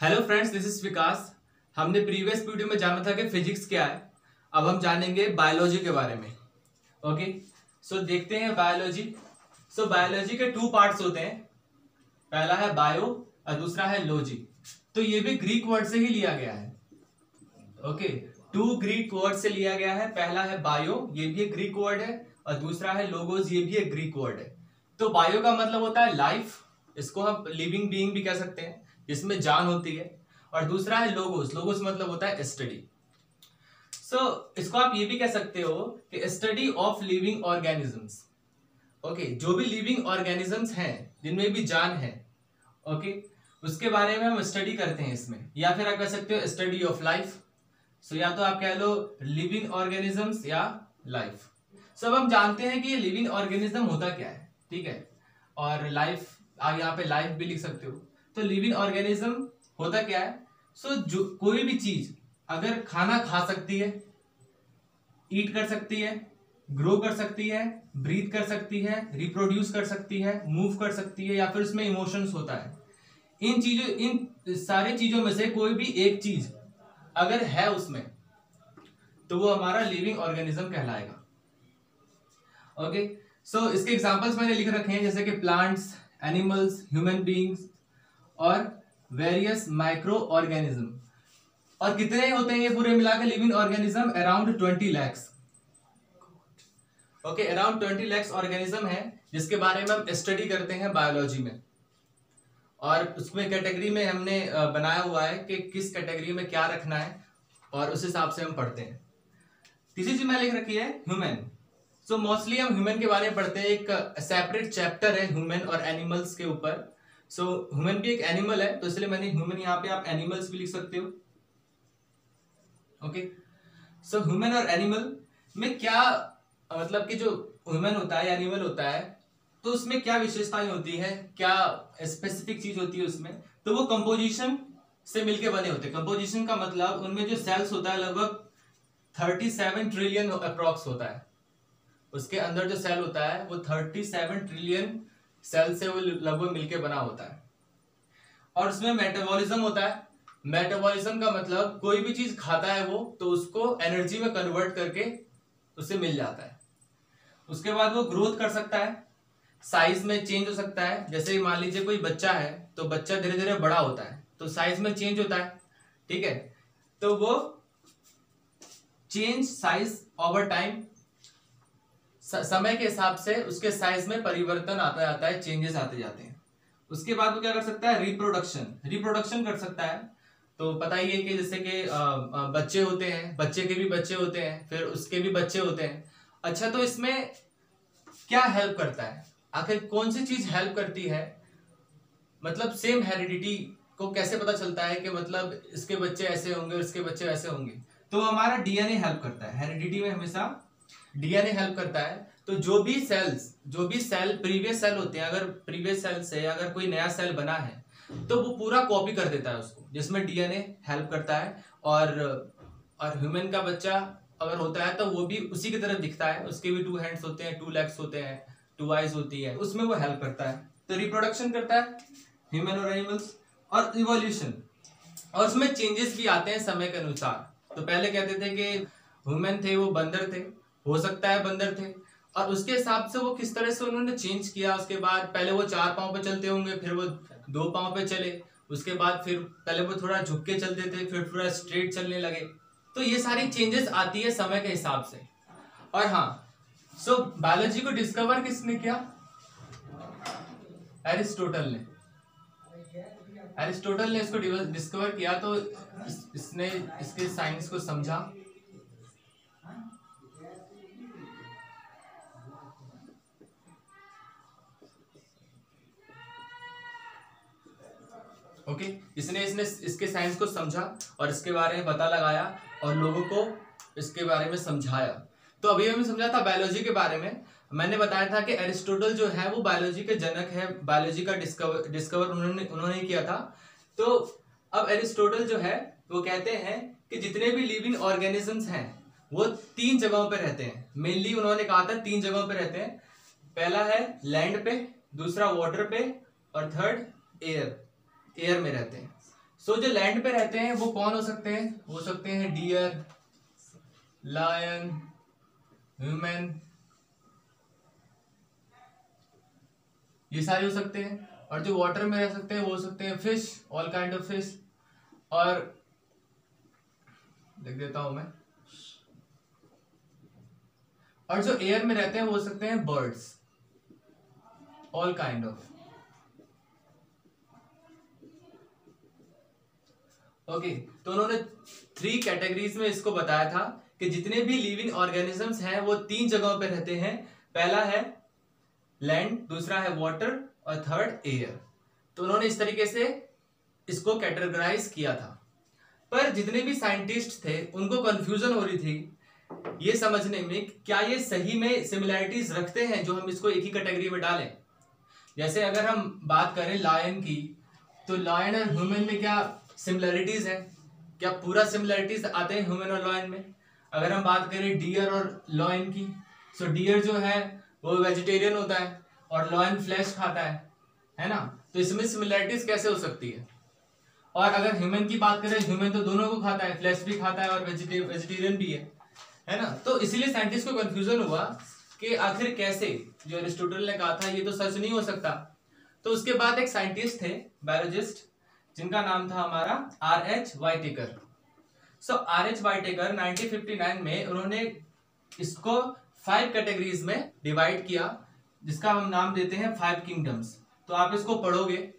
Hello friends, this is विकास। हमने previous video में जाना था कि फिजिक्स क्या है। अब हम जानेंगे बायोलॉजी के बारे में। ओके, सो देखते हैं बायोलॉजी। सो बायोलॉजी के टू पार्ट्स होते हैं, पहला है बायो और दूसरा है लॉजी। तो ये भी ग्रीक वर्ड से ही लिया गया है। ओके, टू ग्रीक वर्ड से लिया गया है। पहला है बायो, ये भी एक ग्रीक वर्ड है, और दूसरा है लोगोस, ये भी एक ग्रीक वर्ड है। तो बायो का मतलब होता है लाइफ, इसको हम लिविंग बीइंग भी कह सकते हैं, जिसमें जान होती है। और दूसरा है लोगोस, लोगोस मतलब होता है स्टडी। सो इसको आप ये भी कह सकते हो कि study of living organisms. Okay, जो भी लिविंग ऑर्गेनिजम्स हैं जिनमें भी जान है, ओके, उसके बारे में हम स्टडी करते हैं इसमें। या फिर आप कह सकते हो स्टडी ऑफ लाइफ। सो या तो आप कह लो लिविंग ऑर्गेनिजम्स या लाइफ। सो अब हम जानते हैं कि ये लिविंग ऑर्गेनिज्म होता क्या है, ठीक है। और लाइफ, आप यहाँ पे लाइफ भी लिख सकते हो। तो लिविंग ऑर्गेनिज्म होता क्या है? सो जो कोई भी चीज अगर खाना खा सकती है, ईट कर सकती है, ग्रो कर सकती है, ब्रीथ कर सकती है, रिप्रोड्यूस कर सकती है, मूव कर सकती है, या फिर उसमें इमोशंस होता है, इन सारी चीजों में से कोई भी एक चीज अगर है उसमें, तो वो हमारा लिविंग ऑर्गेनिज्म कहलाएगा। ओके, सो इसके एग्जांपल्स मैंने लिख रखे हैं, जैसे कि प्लांट्स, एनिमल्स, ह्यूमन बीइंग्स और वेरियस माइक्रो ऑर्गेनिज्म। और कितने होते हैं ये पूरे मिलाकर living organism? Around 20 lakhs. Okay, around 20 lakhs organism है जिसके बारे में हम स्टडी करते हैं बायोलॉजी में। और उसमें कैटेगरी में हमने बनाया हुआ है कि किस कैटेगरी में क्या रखना है, और उस हिसाब से हम पढ़ते हैं। तीसरी चीज मैंने लिख रखी है ह्यूमन। सो मोस्टली हम ह्यूमन के बारे में पढ़ते हैं, एक सेपरेट चैप्टर है ह्यूमन और एनिमल्स के ऊपर। सो ह्यूमन भी एक एनिमल है, तो इसलिए मैंने ह्यूमन, यहाँ पे आप एनिमल्स भी लिख सकते हो। ओके, सो ह्यूमन और एनिमल में क्या मतलब कि जो ह्यूमन होता है या एनिमल होता है, तो उसमें क्या विशेषताएं होती है, क्या स्पेसिफिक चीज होती है उसमें? तो वो कंपोजिशन से मिलके बने होते हैं। कंपोजिशन का मतलब उनमें जो सेल्स होता है लगभग 37 ट्रिलियन अप्रॉक्स होता है। उसके अंदर जो सेल होता है वो 37 ट्रिलियन सेल से वो लगभग मिलके बना होता है। और उसमें मेटाबॉलिज्म होता है। मेटाबॉलिज्म का मतलब कोई भी चीज खाता है वो, तो उसको एनर्जी में कन्वर्ट करके उसे मिल जाता है। उसके बाद वो ग्रोथ कर सकता है, साइज में चेंज हो सकता है। जैसे मान लीजिए कोई बच्चा है, तो बच्चा धीरे धीरे बड़ा होता है, तो साइज में चेंज होता है, ठीक है। तो वो चेंज साइज ओवर टाइम, समय के हिसाब से उसके साइज में परिवर्तन आता जाता है, चेंजेस आते जाते हैं। उसके बाद वो क्या कर सकता है? रिप्रोडक्शन कर सकता है। तो पता ही है कि जैसे कि बच्चे होते हैं, बच्चे के भी बच्चे होते हैं, फिर उसके भी बच्चे होते हैं। अच्छा, तो इसमें क्या हेल्प करता है? आखिर कौन सी चीज हेल्प करती है? मतलब सेम हेरिडिटी को कैसे पता चलता है कि मतलब इसके बच्चे ऐसे होंगे, इसके बच्चे वैसे होंगे? तो हमारा डीएनए हेल्प करता है। हेरिडिटी में हमेशा डीएनए हेल्प करता है। तो जो भी सेल प्रीवियस सेल होते हैं, अगर प्रीवियस सेल से अगर कोई नया सेल बना है, तो वो पूरा कॉपी कर देता है उसको, जिसमें डीएनए हेल्प करता है। और ह्यूमन का बच्चा अगर होता है तो वो भी उसी की तरह दिखता है, उसके भी 2 हैंड्स होते हैं, 2 लेग्स होते हैं, 2 आईज होती है, उसमें वो हेल्प करता है। तो रिप्रोडक्शन करता है ह्यूमन और एनिमल्स। और इवोल्यूशन, और उसमें चेंजेस भी आते हैं समय के अनुसार। तो पहले कहते थे कि ह्यूमन थे वो बंदर थे, हो सकता है बंदर थे, और उसके हिसाब से वो किस तरह से उन्होंने चेंज किया। उसके बाद पहले वो 4 पांव पे चलते होंगे, फिर वो 2 पांव पे चले, उसके बाद फिर पहले वो थोड़ा झुक के चलते थे, फिर थोड़ा स्ट्रेट चलने लगे। तो ये सारी चेंजेस आती है समय के हिसाब से। और हाँ, सो बायोलॉजी को डिस्कवर किसने किया? एरिस्टोटल ने इसको डिस्कवर किया। तो इसने इसके साइंस को समझा। ओके, इसने इसके साइंस को समझा और इसके बारे में पता लगाया और लोगों को इसके बारे में समझाया। तो अभी हमने समझा था बायोलॉजी के बारे में। मैंने बताया था कि एरिस्टोटल जो है वो बायोलॉजी के जनक है, बायोलॉजी का डिस्कवर उन्होंने किया था। तो अब एरिस्टोटल जो है वो कहते हैं कि जितने भी लिविंग ऑर्गेनिजम्स हैं वो 3 जगहों पे रहते हैं। मेनली उन्होंने कहा था 3 जगहों पे रहते हैं। पहला है लैंड पे, दूसरा वाटर पे, और थर्ड एयर में रहते हैं। सो जो लैंड पे रहते हैं वो कौन हो सकते हैं? हो सकते हैं डियर, लायन, ह्यूमन, ये सारे हो सकते हैं। और जो वाटर में रह सकते हैं वो हो सकते हैं fish, all kind of fish. और लिख देता हूं मैं, और जो एयर में रहते हैं वो हो सकते हैं birds, all kind of. Okay, तो उन्होंने 3 कैटेगरीज में इसको बताया था कि जितने भी लिविंग ऑर्गेनिजम्स हैं वो 3 जगहों पे रहते हैं। पहला है लैंड, दूसरा है वाटर और थर्ड एयर। तो उन्होंने इस तरीके से इसको कैटेगराइज किया था। पर जितने भी साइंटिस्ट थे उनको कंफ्यूजन हो रही थी ये समझने में क्या ये सही में सिमिलैरिटीज रखते हैं जो हम इसको एक ही कैटेगरी में डालें। जैसे अगर हम बात करें लायन की, तो लायन और ह्यूमन में क्या सिमिलैरिटीज है? क्या पूरा सिमिलैरिटीज आते हैं ह्यूमन और लायन में? अगर हम बात करें डियर और लायन की, सो डियर जो है वो वेजिटेरियन होता है और लायन फ्लैश खाता है ना? तो इसमें सिमिलैरिटीज कैसे हो सकती है? और अगर ह्यूमन की बात करें, ह्यूमन तो दोनों को खाता है, फ्लैश भी खाता है और वेजिटेरियन भी है ना? तो इसीलिए साइंटिस्ट को कंफ्यूजन हुआ कि आखिर कैसे, जो एरिस्टोटल ने कहा था ये तो सच नहीं हो सकता। तो उसके बाद एक साइंटिस्ट थे, बायोलॉजिस्ट, जिनका नाम था हमारा R.H. वाइटेकर। सो R.H. वाइटेकर 1959 में उन्होंने इसको 5 कैटेगरीज में डिवाइड किया, जिसका हम नाम देते हैं 5 किंगडम्स। तो आप इसको पढ़ोगे,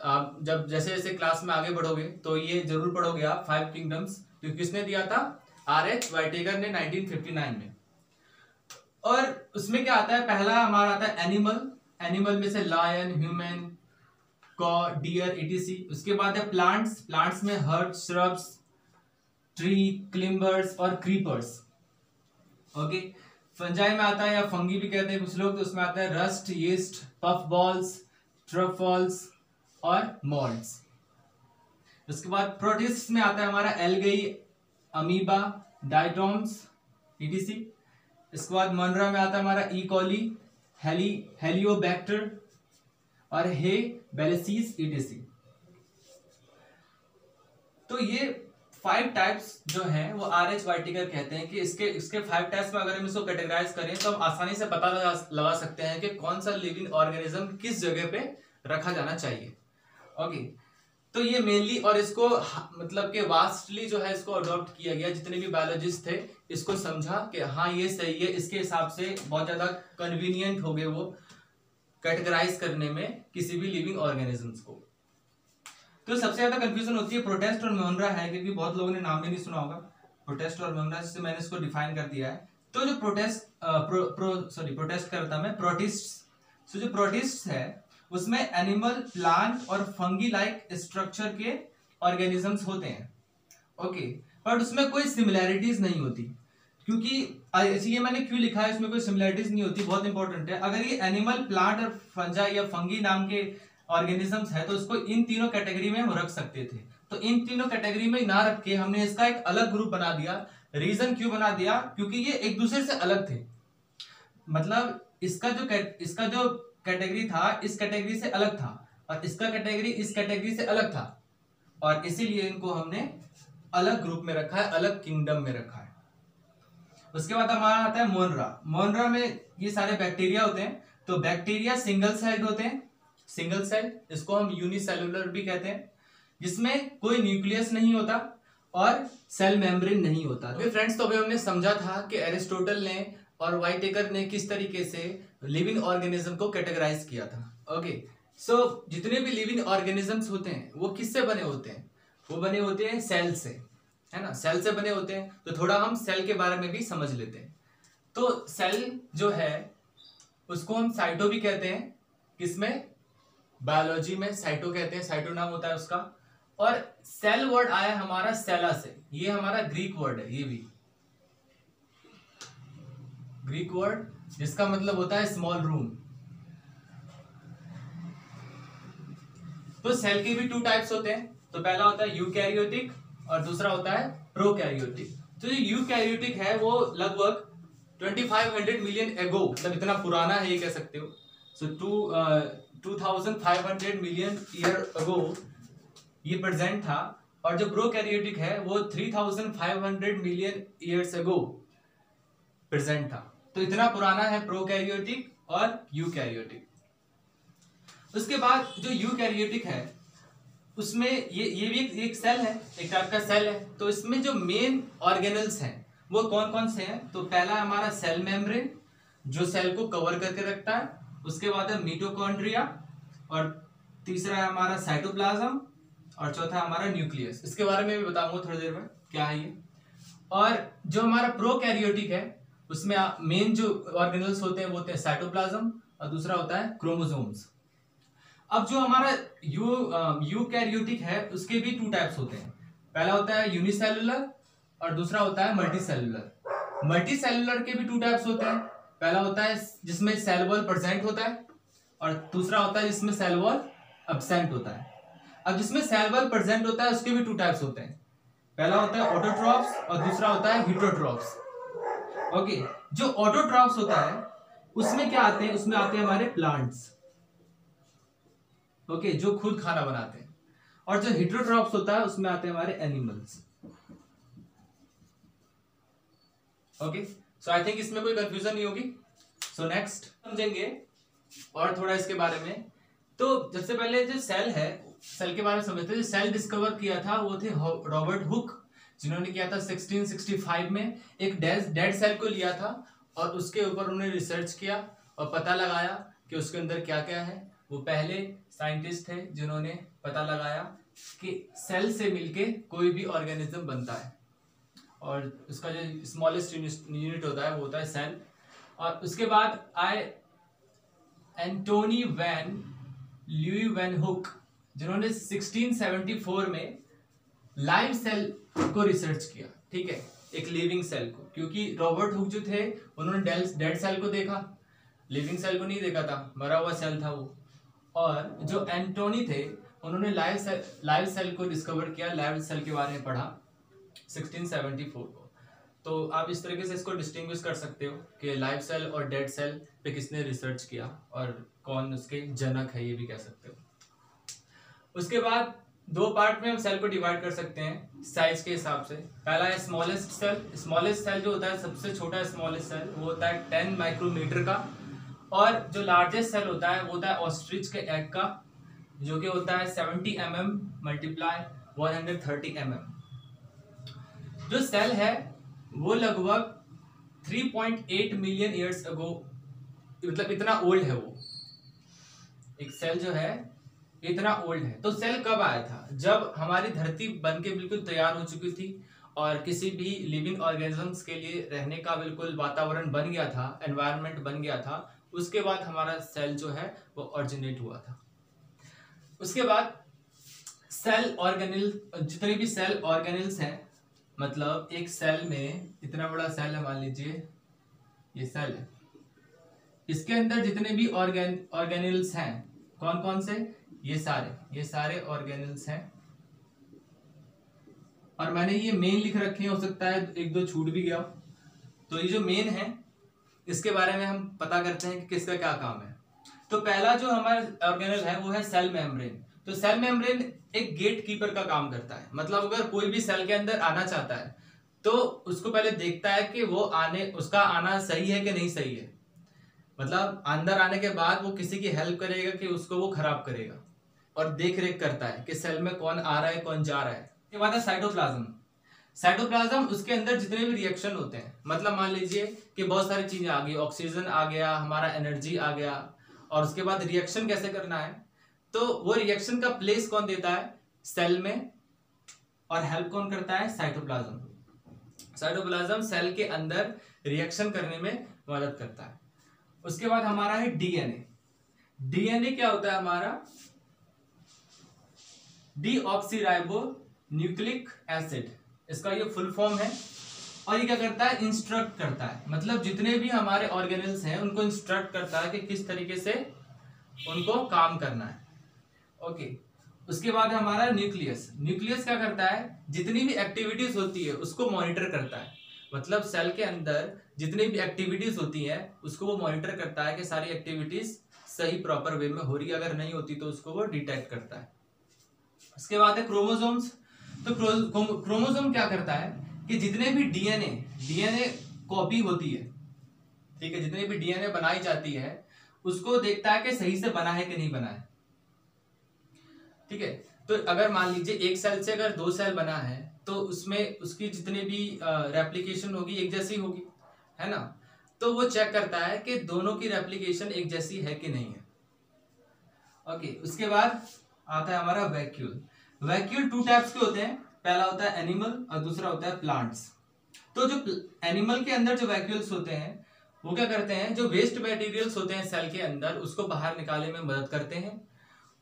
आप जब जैसे जैसे क्लास में आगे बढ़ोगे तो ये जरूर पढ़ोगे आप 5 किंगडम्स। तो किसने दिया था? R.H. वाइटेकर ने 1959 में। और उसमें क्या आता है? पहला हमारा आता है एनिमल, एनिमल में से लायन, ह्यूमन, कॉ, डियर, etc। उसके बाद है प्लांट्स, प्लांट्स में हर्ब, श्रब्स, ट्री, क्लिम्बर्स और क्रीपर्स। ओके, फंजाई में आता है या फंगी भी कहते हैं कुछ लोग, तो उसमें आता है rust, yeast, puff balls, truffles और मॉल्ड्स। उसके बाद प्रोटिस्ट में आता है हमारा एल्गई, अमीबा, डायटोम्स, etc। इसके बाद मोनरा में आता है हमारा ई कॉली, हेलियोबैक्टर और हे बेलेसीज, etc। तो ये 5 टाइप्स जो हैं वो R.H. वाइटेकर कहते हैं कि इसके 5 टाइप्स में अगर हम इसको कैटेगराइज करें तो हम आसानी से पता लगा सकते हैं कि कौन सा लिविंग ऑर्गेनिज्म किस जगह पे रखा जाना चाहिए। ओके, तो ये मेनली, और इसको मतलब कि वास्टली जो है इसको अडॉप्ट किया गया, जितने भी बायोलॉजिस्ट थे इसको समझा कि हाँ ये सही है, इसके हिसाब से बहुत ज्यादा कन्वीनियंट हो गए वो कैटेगराइज करने में किसी भी लिविंग ऑर्गेनिजम्स को। तो सबसे ज्यादा कंफ्यूजन होती है प्रोटेस्ट और मोनरा है, क्योंकि बहुत लोगों ने नाम भी नहीं सुना होगा प्रोटेस्ट और मोनरा, जिससे मैंने इसको डिफाइन कर दिया है। तो जो प्रोटेस्ट करता मैं प्रोटिस्ट। जो प्रोटिस्ट है उसमें एनिमल, प्लांट और फंगी लाइक स्ट्रक्चर के ऑर्गेनिजम्स होते हैं। ओके, बट उसमें कोई सिमिलैरिटीज नहीं होती, क्योंकि ये मैंने क्यों लिखा है इसमें कोई सिमिलैरिटीज नहीं होती, बहुत इंपॉर्टेंट है। अगर ये एनिमल, प्लांट और फंजाई या फंगी नाम के ऑर्गेनिजम्स है तो इसको इन तीनों कैटेगरी में हम रख सकते थे। तो इन तीनों कैटेगरी में ना रख के हमने इसका एक अलग ग्रुप बना दिया। रीजन क्यों बना दिया? क्योंकि ये एक दूसरे से अलग थे, मतलब इसका जो कैटेगरी था इस कैटेगरी से अलग था, और इसका कैटेगरी इस कैटेगरी से अलग था, और इसीलिए इनको हमने अलग ग्रुप में रखा है, अलग किंगडम में रखा है। उसके बाद हमारा आता है मोनरा। मोनरा में ये सारे बैक्टीरिया होते हैं। तो बैक्टीरिया सिंगल सेल्ड होते हैं, सिंगल सेल, इसको हम यूनिसेलुलर भी कहते हैं, जिसमें कोई न्यूक्लियस नहीं होता और सेल मेम्ब्रेन नहीं होता। तो फ्रेंड्स, तो अभी हमने समझा था कि एरिस्टोटल ने और वाइटेकर ने किस तरीके से लिविंग ऑर्गेनिज्म को कैटेगराइज किया था। ओके, सो जितने भी लिविंग ऑर्गेनिजम्स होते हैं वो किससे बने होते हैं? वो बने होते हैं सेल से, है ना? सेल से बने होते हैं। तो थोड़ा हम सेल के बारे में भी समझ लेते हैं। तो सेल जो है उसको हम साइटो भी कहते हैं, किसमें? बायोलॉजी में साइटो कहते हैं, साइटो नाम होता है उसका। और सेल वर्ड आया हमारा सेला से, ये हमारा ग्रीक वर्ड है, ये भी ग्रीक वर्ड जिसका मतलब होता है स्मॉल रूम। तो सेल के भी 2 टाइप्स होते हैं। तो पहला होता है यूकैरियोटिक और दूसरा होता है प्रोकैरियोटिक। तो जो यूकैरियोटिक है वो लगभग 2500 मिलियन एगो, मतलब इतना पुराना है ये कह सकते हो। सो 2500 मिलियन ईयर अगो ये प्रेजेंट था, और जो प्रोकैरियोटिक है वो 3500 मिलियन ईयर्स अगो प्रेजेंट था। तो इतना पुराना है प्रोकैरियोटिक और यूकैरियोटिक। उसके बाद जो यूकैरियोटिक है उसमें ये भी एक सेल है, एक टाइप का सेल है। तो इसमें जो मेन ऑर्गेनल्स हैं वो कौन कौन से हैं? तो पहला हमारा सेल मेम्ब्रेन जो सेल को कवर करके रखता है, उसके बाद है मिटोकॉन्ड्रिया, और तीसरा है हमारा साइटोप्लाज्म, और चौथा हमारा न्यूक्लियस। इसके बारे में भी बताऊंगा थोड़ी देर में क्या है ये। और जो हमारा प्रोकैरियोटिक है उसमें मेन जो ऑर्गेनल्स होते हैं वो होते हैं साइटोप्लाज्म, और दूसरा होता है क्रोमोसोम्स। अब जो हमारा यूकैरियोटिक है उसके भी टू टाइप्स होते हैं। पहला होता है यूनिसेलुलर और दूसरा होता है मल्टीसेलुलर। मल्टीसेलुलर के भी टू टाइप्स होते हैं। पहला होता है जिसमें सेल वॉल प्रेजेंट होता है, और दूसरा होता है जिसमें सेल वॉल एब्सेंट होता है। अब जिसमें सेल वॉल प्रेजेंट होता है उसके भी टू टाइप्स होते हैं। पहला होता है ऑटोट्रॉफ्स और दूसरा होता है हेटेरोट्रॉफ्स। ओके, जो ऑटोट्रॉफ्स होता है उसमें क्या आते हैं? उसमें आते हैं हमारे प्लांट्स, ओके, जो खुद खाना बनाते हैं। और जो हेटेरोट्रॉफ्स होता है उसमें आते हैं हमारे animals. Okay, so I think इसमें कोई कंफ्यूजन नहीं होगी। सो नेक्स्ट समझेंगे और थोड़ा इसके बारे में। तो सबसे पहले जो सेल है, सेल के बारे में समझते हैं। जो सेल डिस्कवर किया था वो थे रॉबर्ट हुक, जिन्होंने किया था 1665 में। एक डेड सेल को लिया था और उसके ऊपर उन्होंने रिसर्च किया और पता लगाया कि उसके अंदर क्या क्या है। वो पहले साइंटिस्ट थे जिन्होंने पता लगाया कि सेल से मिलके कोई भी ऑर्गेनिज्म बनता है, और उसका जो स्मॉलेस्ट यूनिट होता है वो होता है सेल। और उसके बाद आए Antonie van Leeuwenhoek, जिन्होंने 1674 में लाइव सेल को रिसर्च किया, ठीक है, एक लिविंग सेल को। क्योंकि रॉबर्ट हुक जो थे उन्होंने डेड सेल को देखा, लिविंग सेल को नहीं देखा था, मरा हुआ सेल था वो। और जो एंटोनी थे उन्होंने लाइव सेल को डिस्कवर किया, लाइव सेल के बारे में पढ़ा 1674 को। तो आप इस तरीके से इसको डिस्टिंग्विश कर सकते हो कि लाइव सेल और डेड सेल पे किसने रिसर्च किया और कौन उसके जनक है, ये भी कह सकते हो। उसके बाद दो पार्ट में हम सेल को डिवाइड कर सकते हैं साइज के हिसाब से। पहला है स्मॉलेस्ट सेल। स्मॉलेस्ट सेल जो होता है, सबसे छोटा स्मॉलेस्ट सेल, वो होता है 10 माइक्रोमीटर का। और जो लार्जेस्ट सेल होता है वो होता है ऑस्ट्रिच के एग का, जो कि होता है 70 mm मल्टीप्लाई 130 mm। जो सेल है वो लगभग 3.8 मिलियन ईयर्स अगो, मतलब इतना ओल्ड है वो। एक सेल जो है इतना ओल्ड है। तो सेल कब आया था? जब हमारी धरती बनके बिल्कुल तैयार हो चुकी थी और किसी भी लिविंग ऑर्गेनिजम्स के लिए रहने का बिल्कुल वातावरण बन गया था, एनवायरनमेंट बन गया था। उसके बाद हमारा सेल जो है वो ऑरिजिनेट हुआ था। उसके बाद सेल ऑर्गेनिल, जितने भी सेल ऑर्गेनिल्स हैं, मतलब एक सेल में इतना बड़ा सेल है, मान लीजिए ये सेल है, इसके अंदर जितने भी ऑर्गेनिल्स हैं, कौन कौन से? ये सारे ऑर्गेनिल्स हैं। और मैंने ये मेन लिख रखे हैं, हो सकता है एक दो छूट भी गया। तो ये जो मेन है इसके बारे में हम पता करते हैं कि किसका क्या काम है। तो पहला जो हमारा ऑर्गेनल है वो है सेल मेम्ब्रेन। तो सेल मेम्ब्रेन एक गेट कीपर का काम करता है। मतलब अगर कोई भी सेल के अंदर आना चाहता है तो उसको पहले देखता है कि वो उसका आना सही है कि नहीं सही है। मतलब अंदर आने के बाद वो किसी की हेल्प करेगा कि उसको वो खराब करेगा, और देख रेख करता है कि सेल में कौन आ रहा है कौन जा रहा है। इसके बाद है साइटोप्लाज्म। साइटोप्लाज्म, उसके अंदर जितने भी रिएक्शन होते हैं, मतलब मान लीजिए कि बहुत सारी चीजें आ गई, ऑक्सीजन आ गया, हमारा एनर्जी आ गया, और उसके बाद रिएक्शन कैसे करना है, तो वो रिएक्शन का प्लेस कौन देता है? सेल में। और हेल्प कौन करता है? साइटोप्लाज्म। साइटोप्लाज्म सेल के अंदर रिएक्शन करने में मदद करता है। उसके बाद हमारा है डीएनए। डीएनए क्या होता है हमारा? डीऑक्सीराइबो न्यूक्लिक एसिड, इसका ये फुल फॉर्म है। और ये क्या करता है? इंस्ट्रक्ट करता है, मतलब जितने भी हमारे ऑर्गेनल्स हैं उनको इंस्ट्रक्ट करता है कि किस तरीके से उनको काम करना है। ओके, उसके बाद हमारा न्यूक्लियस। न्यूक्लियस क्या करता है? जितनी भी एक्टिविटीज होती है उसको मॉनिटर करता है। मतलब सेल के अंदर जितनी भी एक्टिविटीज होती है उसको वो मॉनिटर करता है कि सारी एक्टिविटीज सही प्रॉपर वे में हो रही है। अगर नहीं होती तो उसको वो डिटेक्ट करता है। उसके बाद है क्रोमोसोम्स। तो क्रोमोसोम क्या करता है कि जितने भी डीएनए कॉपी होती है, ठीक है, जितने भी डीएनए बनाई जाती है उसको देखता है कि सही से बना है कि नहीं बना है, ठीक है। तो अगर मान लीजिए एक सेल से अगर 2 सेल बना है तो उसमें उसकी जितनी भी रेप्लिकेशन होगी एक जैसी होगी, है ना। तो वो चेक करता है कि दोनों की रेप्लिकेशन एक जैसी है कि नहीं है। ओके, उसके बाद आता है हमारा वैक्यूल। वैक्यूल 2 टाइप्स के होते हैं, पहला होता है एनिमल और दूसरा होता है प्लांट्स। तो जो एनिमल के अंदर जो वैक्यूल्स होते हैं वो क्या करते हैं, जो वेस्ट मटेरियल्स होते हैं सेल के अंदर उसको बाहर निकालने में मदद करते हैं।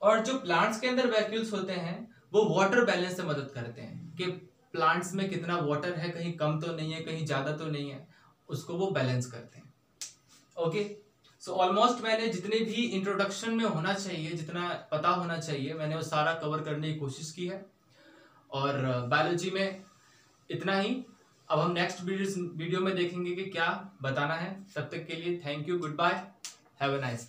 और जो प्लांट्स के अंदर वैक्यूल्स होते हैं वो वाटर बैलेंस से मदद करते हैं कि प्लांट्स में कितना वाटर है, कहीं कम तो नहीं है, कहीं ज्यादा तो नहीं है, उसको वो बैलेंस करते हैं। ओके, सो ऑलमोस्ट मैंने जितने भी इंट्रोडक्शन में होना चाहिए, जितना पता होना चाहिए, मैंने वो सारा कवर करने की कोशिश की है। और बायोलॉजी में इतना ही। अब हम नेक्स्ट वीडियो में देखेंगे कि क्या बताना है। तब तक के लिए thank you, goodbye, have a nice.